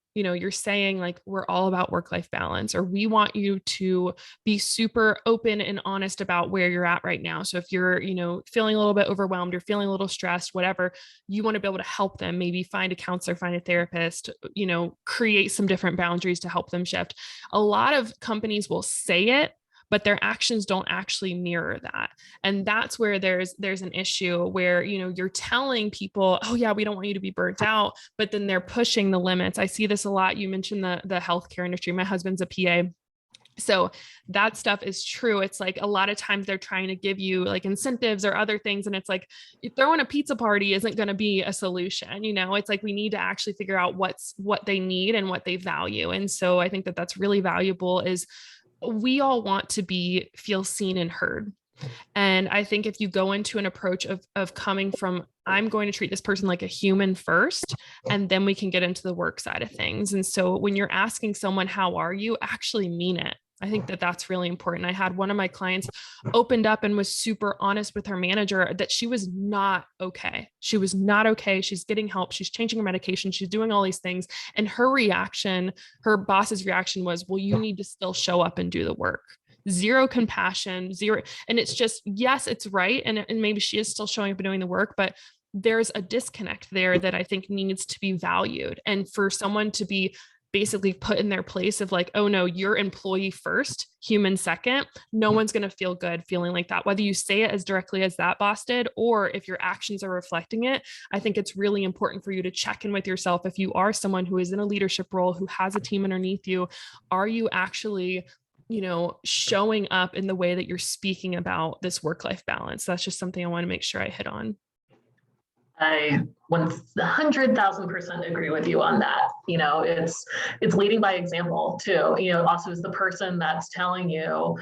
we're all about work-life balance, or we want you to be super open and honest about where you're at right now. So if you're, feeling a little bit overwhelmed, you're feeling a little stressed, whatever, you want to be able to help them, maybe find a counselor, find a therapist, create some different boundaries to help them shift. A lot of companies will say it, but their actions don't actually mirror that. And that's where there's an issue where, you're telling people, oh yeah, we don't want you to be burnt out, but then they're pushing the limits. I see this a lot. You mentioned the healthcare industry. My husband's a PA. So that stuff is true. It's a lot of times they're trying to give you incentives or other things. And it's throwing a pizza party isn't going to be a solution. It's we need to actually figure out what they need and what they value. And so I think that that's really valuable. Is we all want to feel seen and heard. And I think if you go into an approach of coming from, I'm going to treat this person like a human first, and then we can get into the work side of things. And so when you're asking someone, how are you, actually mean it. I think that that's really important. I had one of my clients opened up and was super honest with her manager that she was not okay. She was not okay. She's getting help. She's changing her medication. She's doing all these things. And her reaction, her boss's reaction was, well, you need to still show up and do the work. Zero compassion, zero. And it's just, yes, it's right. And maybe she is still showing up and doing the work, but there's a disconnect there that I think needs to be valued. And for someone to be basically put in their place of like, oh no, you're employee first, human second, no one's going to feel good feeling like that, whether you say it as directly as that boss did, or if your actions are reflecting it. I think it's really important for you to check in with yourself. If you are someone who is in a leadership role, who has a team underneath you, are you actually, showing up in the way that you're speaking about this work-life balance? That's just something I want to make sure I hit on. I 100,000% agree with you on that. It's leading by example too. Also is the person that's telling you,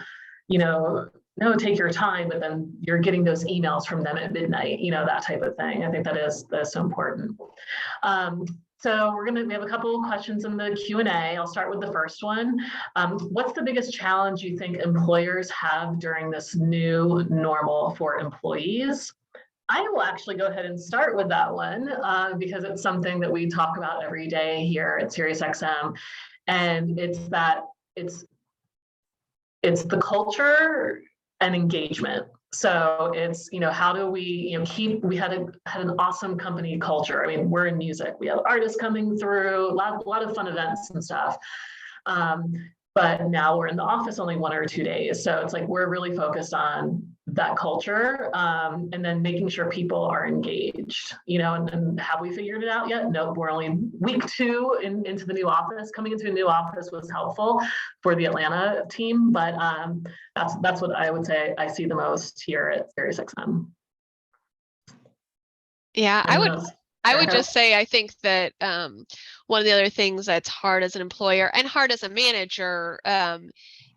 no, take your time, but then you're getting those emails from them at midnight, that type of thing. I think that's so important. So we have a couple of questions in the Q&A. I'll start with the first one. What's the biggest challenge you think employers have during this new normal for employees? I will actually go ahead and start with that one because it's something that we talk about every day here at SiriusXM, and it's the culture and engagement. So it's, how do we, we had an awesome company culture. I mean, we're in music. We have artists coming through, a lot of fun events and stuff. But now we're in the office only 1 or 2 days. So it's like, we're really focused on that culture and then making sure people are engaged, and have we figured it out yet? Nope, we're only week 2 into the new office. Coming into a new office was helpful for the Atlanta team, but that's what I would say I see the most here at SiriusXM. Yeah, I would just say, I think that one of the other things that's hard as an employer and hard as a manager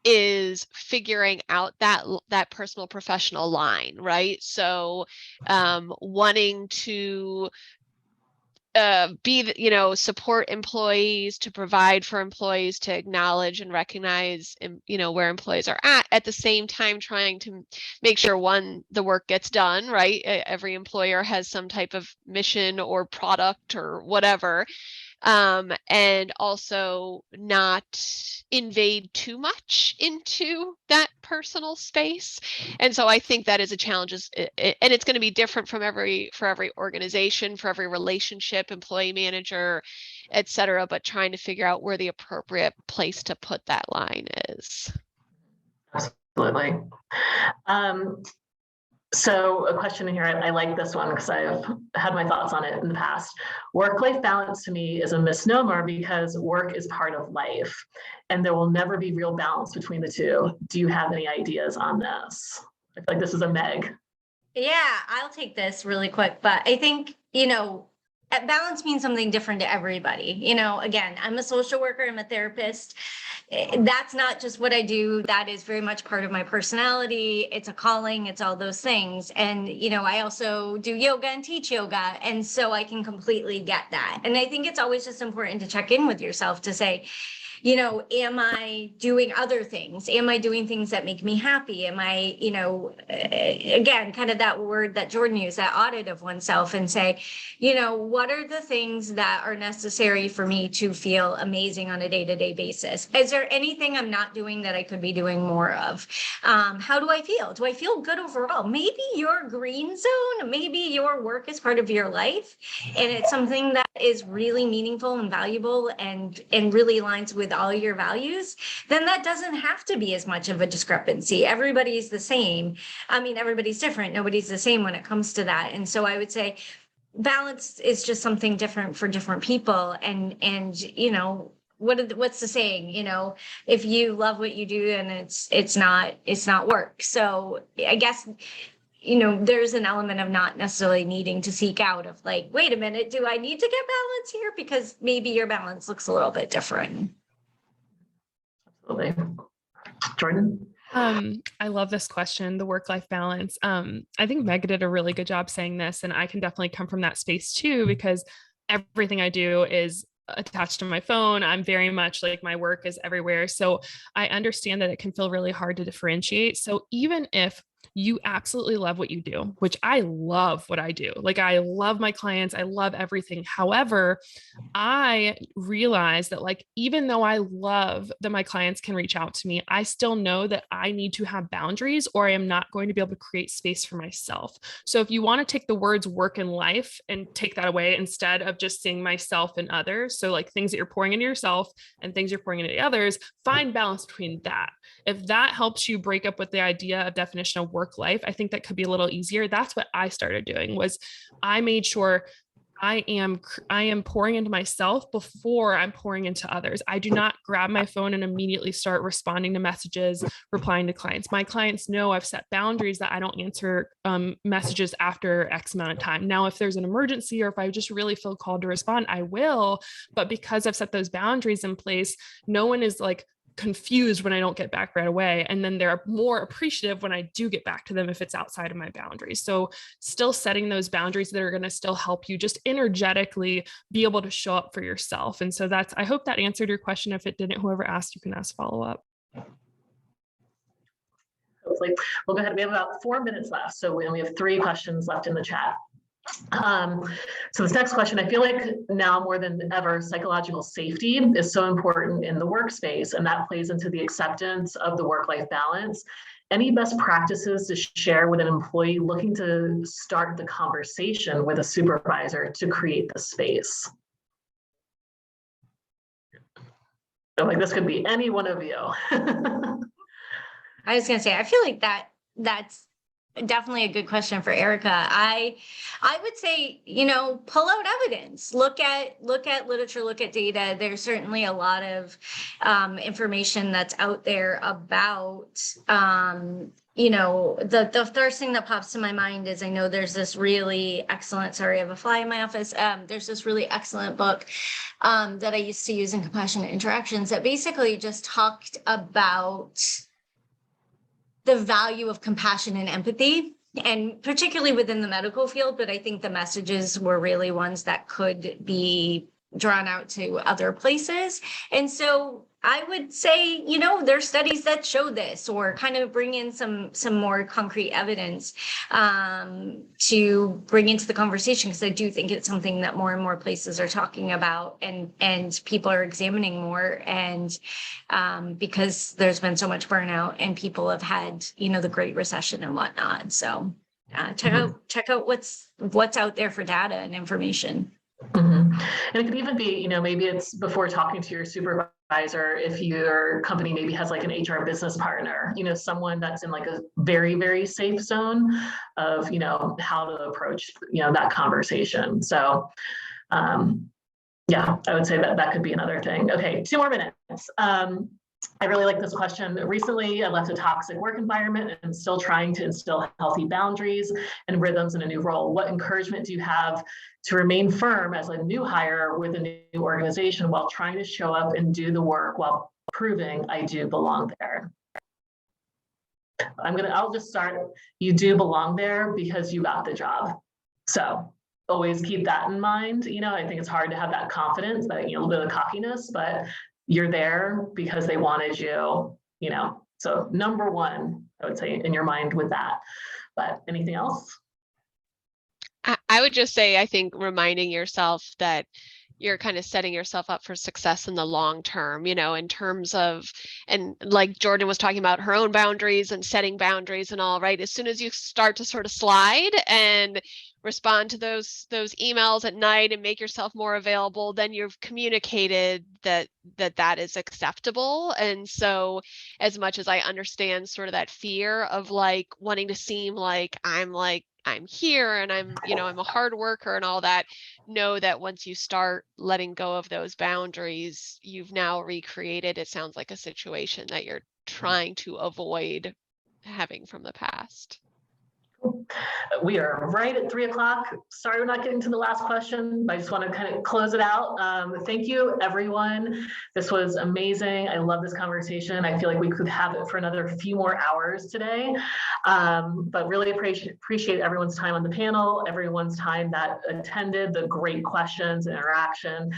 is figuring out that personal professional line, right? So wanting to support employees, to provide for employees, to acknowledge and recognize, where employees are at the same time trying to make sure, one, the work gets done, right? Every employer has some type of mission or product or whatever. And also not invade too much into that personal space. And so I think that is a challenge, and it's going to be different for every organization, for every relationship, employee, manager, et cetera, but trying to figure out where the appropriate place to put that line is. Absolutely. So a question in here, I like this one because I've had my thoughts on it in the past. Work-life balance to me is a misnomer because work is part of life and there will never be real balance between the two. Do you have any ideas on this? I feel like this is a Meg. Yeah, I'll take this really quick, but I think, balance means something different to everybody. Again, I'm a social worker, I'm a therapist. That's not just what I do. That is very much part of my personality. It's a calling, it's all those things. And, I also do yoga and teach yoga. And so I can completely get that. And I think it's always just important to check in with yourself to say, am I doing other things? Am I doing things that make me happy? Am I, again, kind of that word that Jordan used, that audit of oneself, and say, what are the things that are necessary for me to feel amazing on a day-to-day basis? Is there anything I'm not doing that I could be doing more of? How do I feel? Do I feel good overall? Maybe your green zone, maybe your work is part of your life, and it's something that is really meaningful and valuable and really aligns with all your values, then that doesn't have to be as much of a discrepancy. Everybody's the same. I mean, everybody's different. Nobody's the same when it comes to that. And so I would say balance is just something different for different people. And what's the saying? If you love what you do, then it's not work. So I guess there's an element of not necessarily needing to seek out of like, wait a minute, do I need to get balance here? Because maybe your balance looks a little bit different. Absolutely. Jordan? I love this question, the work-life balance. I think Meg did a really good job saying this, and I can definitely come from that space too, because everything I do is attached to my phone. I'm very much like my work is everywhere. So I understand that it can feel really hard to differentiate. So even if you absolutely love what you do, which I love what I do, like I love my clients, I love everything. However, I realize that like, even though I love that my clients can reach out to me, I still know that I need to have boundaries or I am not going to be able to create space for myself. So if you want to take the words work and life and take that away instead of just seeing myself and others, so like things that you're pouring into yourself and things you're pouring into others, find balance between that. If that helps you break up with the idea of definition of work life, I think that could be a little easier. That's what I started doing. Was I made sure I am pouring into myself before I'm pouring into others. I do not grab my phone and immediately start responding to messages, replying to clients. My clients know I've set boundaries that I don't answer messages after X amount of time. Now, if there's an emergency or if I just really feel called to respond, I will. But because I've set those boundaries in place, no one is like confused when I don't get back right away. And then they're more appreciative when I do get back to them if it's outside of my boundaries. So still setting those boundaries that are going to still help you just energetically be able to show up for yourself. And so I hope that answered your question. If it didn't, whoever asked, you can ask follow up. Hopefully. We'll go ahead. We have about 4 minutes left. So we only have 3 questions left in the chat. So this next question, I feel like now more than ever, psychological safety is so important in the workspace, and that plays into the acceptance of the work-life balance. Any best practices to share with an employee looking to start the conversation with a supervisor to create the space? So like this could be any one of you. I was going to say, I feel like that's definitely a good question for Erica. I would say, pull out evidence, look at literature, look at data. There's certainly a lot of information that's out there about, the first thing that pops to my mind is I know there's this really excellent, sorry, I have a fly in my office. There's this really excellent book that I used to use in Compassionate Interactions that basically just talked about the value of compassion and empathy, and particularly within the medical field, but I think the messages were really ones that could be drawn out to other places. And so I would say, there's studies that show this, or kind of bring in some more concrete evidence to bring into the conversation, because I do think it's something that more and more places are talking about and people are examining more. And because there's been so much burnout and people have had, the Great Recession and whatnot. So check out what's out there for data and information. Mm-hmm. And it could even be, maybe it's before talking to your supervisor, if your company maybe has like an HR business partner, someone that's in like a very, very safe zone of, how to approach, that conversation. So, yeah, I would say that could be another thing. Okay, 2 more minutes. I really like this question. Recently, I left a toxic work environment and I'm still trying to instill healthy boundaries and rhythms in a new role. What encouragement do you have to remain firm as a new hire with a new organization while trying to show up and do the work while proving I do belong there? I'll just start. You do belong there because you got the job. So always keep that in mind. I think it's hard to have that confidence, but a little bit of cockiness, but you're there because they wanted you, so number 1, I would say in your mind with that. But anything else? I would just say, I think reminding yourself that you're kind of setting yourself up for success in the long term, in terms of, and like Jordan was talking about her own boundaries and setting boundaries and all, right? As soon as you start to sort of slide and respond to those emails at night and make yourself more available, then you've communicated that is acceptable. And so as much as I understand sort of that fear of like wanting to seem like I'm here and I'm a hard worker and all that, know that once you start letting go of those boundaries, you've now recreated, it sounds like, a situation that you're trying to avoid having from the past. We are right at 3 o'clock. Sorry, we're not getting to the last question, but I just want to kind of close it out. Thank you, everyone. This was amazing. I love this conversation. I feel like we could have it for another few more hours today, but really appreciate everyone's time on the panel, everyone's time that attended, the great questions, interaction.